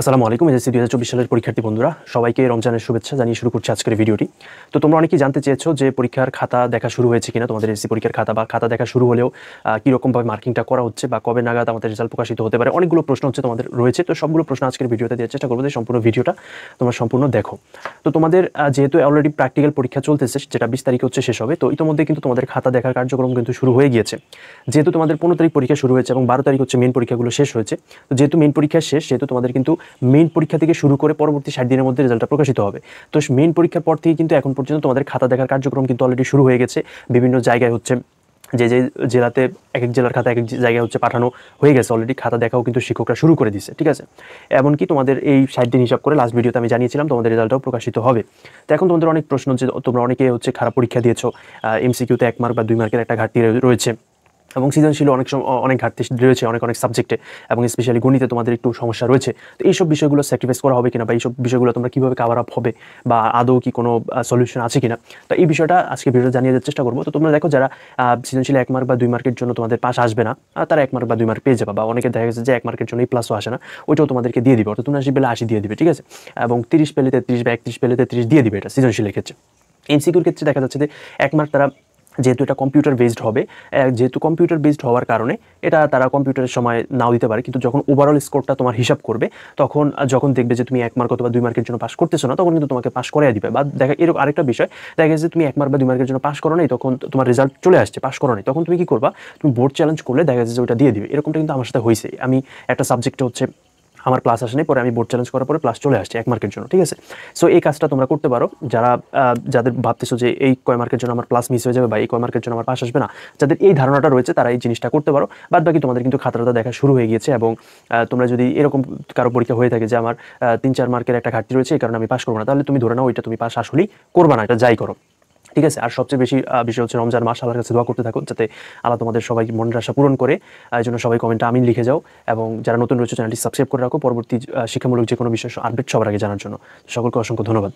আসসালামু আলাইকুম। এসএসসি 2024 সালের পরীক্ষার্থী বন্ধুরা, সবাইকে রমজানের শুভেচ্ছা জানিয়ে শুরু করছি আজকের ভিডিওটি। তো তোমরা অনেকেই জানতে চেয়েছো যে পরীক্ষার খাতা দেখা শুরু হয়েছে কিনা, তোমাদের এসএসসি পরীক্ষার খাতা বা খাতা দেখা শুরু হলেও কীরকমভাবে মার্কিংটা করা হচ্ছে বা কবে নাগাদ আমাদের রেজাল্ট প্রকাশিত হতে পারে। অনেকগুলো প্রশ্ন হচ্ছে তোমাদের রয়েছে, তো সবগুলো প্রশ্ন আজকের ভিডিওতে দেওয়ার চেষ্টা করবো। সম্পূর্ণ ভিডিওটা তোমরা সম্পূর্ণ দেখো। তো তোমাদের যেহেতু অলরেডি প্র্যাকটিক্যাল পরীক্ষা চলতেছে, যেটা 20 তারিখে হচ্ছে শেষ হবে, তো ইতিমধ্যে কিন্তু তোমাদের খাতা দেখার কার্যক্রম কিন্তু শুরু হয়ে গিয়েছে। যেহেতু তোমাদের 15 তারিখ পরীক্ষা শুরু হয়েছে এবং 12 তারিখ হচ্ছে মেইন পরীক্ষাগুলো শেষ হয়েছে, তো যেহেতু মেইন পরীক্ষা শেষ, সেহেতু তোমাদের কিন্তু মেইন পরীক্ষা থেকে শুরু করে পরবর্তী 60 দিনের মধ্যে রেজাল্টটা প্রকাশিত হবে। তো মেইন পরীক্ষার পর থেকে কিন্তু এখন পর্যন্ত তোমাদের খাতা দেখার কার্যক্রম কিন্তু অলরেডি শুরু হয়ে গেছে। বিভিন্ন জায়গায় হচ্ছে যে জেলাতে এক এক জেলার খাতা এক এক জায়গায় হচ্ছে পাঠানো হয়ে গেছে অলরেডি। খাতা দেখাও কিন্তু শিক্ষকরা শুরু করে দিচ্ছে, ঠিক আছে। এমনকি তোমাদের এই 60 দিন হিসাব করে লাস্ট ভিডিওতে আমি জানিয়েছিলাম তোমাদের রেজাল্টটাও প্রকাশিত হবে। তো এখন তোমাদের অনেক প্রশ্ন, যে তোমরা অনেকে হচ্ছে খারাপ পরীক্ষা দিয়েছো, এমসিকিউতে 1 মার্ক বা 2 মার্কের একটা ঘাটতি রয়েছে, এবং সৃজনশীল অনেক ঘাটতি রয়েছে অনেক সাবজেক্টে, এবং স্পেশালি গণিতে তোমাদের একটু সমস্যা রয়েছে। তো এইসব বিষয়গুলো স্যাক্রিফাইস করা হবে কিনা, বা এইসব বিষয়গুলো তোমরা কীভাবে কাভার আপ হবে, বা আদৌ কি কোনো সলিউশন আছে কিনা, তো এই বিষয়টা আজকে ভিডিও জানিয়ে দেওয়ার চেষ্টা করবো। তো তোমরা দেখো, যারা সৃজনশীল 1 মার্ক বা 2 মার্কের জন্য তোমাদের পাস আসবে না, তারা 1 মার্ক বা 2 মার্ক পেয়ে যাবে, বা অনেকে দেখা গেছে যে 1 মার্কের জন্য এই প্লাসও আসে না, ওইটাও তোমাদেরকে দিয়ে দিবে। অর্থাৎ 79 পেলে 80 দিয়ে দিবে, ঠিক আছে, এবং 30 পেলে 33 বা 31 পেলে 33 দিয়ে দিবে। এটা সৃজনশীলের ক্ষেত্রে। এমসিকিউর ক্ষেত্রে দেখা যাচ্ছে যে 1 মার্ক তারা, যেহেতু এটা কম্পিউটার বেসড হবে, যেহেতু কম্পিউটার বেসড হওয়ার কারণে এটা তারা কম্পিউটারের সময় নাও দিতে পারে, কিন্তু যখন ওভারঅল স্কোরটা তোমার হিসাব করবে, তখন যখন দেখবে যে তুমি 1 মার্ক অথবা 2 মার্কের জন্য পাস করতেছো না, তখন কিন্তু তোমাকে পাস করাই দিবে। বা দেখা এরকম আরেকটা বিষয়, দেখা গেছে তুমি 1 মার্ক বা 2 মার্কের জন্য পাস করো নাই, তখন তোমার রেজাল্ট চলে আসছে, পাস করো নাই, তখন তুমি কি করবা, তুমি বোর্ড চ্যালেঞ্জ করলে দেখা যাচ্ছে যে ওটা দিয়ে দিবে। এরকমটা কিন্তু আমার সাথে হয়েছে। আমি একটা সাবজেক্টে হচ্ছে আমার প্লাস আসেনি, পরে আমি বোর্ড চ্যালেঞ্জ করার পরে প্লাস চলে আসছে 1 মার্কের জন্য, ঠিক আছে। সো এই কাজটা তোমরা করতে পারো, যাদের ভাবতেছো যে এই কয় মার্কের জন্য আমার প্লাস মিস হয়ে যাবে, বা এই কয় মার্কের জন্য আমার পাস আসবে না, যাদের এই ধারণাটা রয়েছে তারা এই জিনিসটা করতে পারো। বাদ বাকি তোমাদের কিন্তু খাতাটা দেখা শুরু হয়ে গিয়েছে, এবং তোমরা যদি এরকম কারো পরীক্ষা হয়ে থাকে যে আমার 3-4 মার্কের একটা ঘাটতি রয়েছে, এই কারণে আমি পাস করবো না, তাহলে তুমি ধরে নাও ওইটা তুমি পাস আসলেই করবা না, এটা যাই করো, ঠিক আছে। আর সবচেয়ে বেশি বিষয় হচ্ছে রমজান মাস, আল্লাহর কাছে দোয়া করতে থাকো যাতে আল্লাহ তোমাদের সবাই মনের আশা পূরণ করে। এই জন্য সবাই কমেন্টে আমিন লিখে যাও, এবং যারা নতুন রয়েছে চ্যানেলটি সাবস্ক্রাইব করে রাখো পরবর্তী শিক্ষামূলক যে কোনো বিষয় আপডেট সবার আগে জানার জন্য। সকলকে অসংখ্য ধন্যবাদ।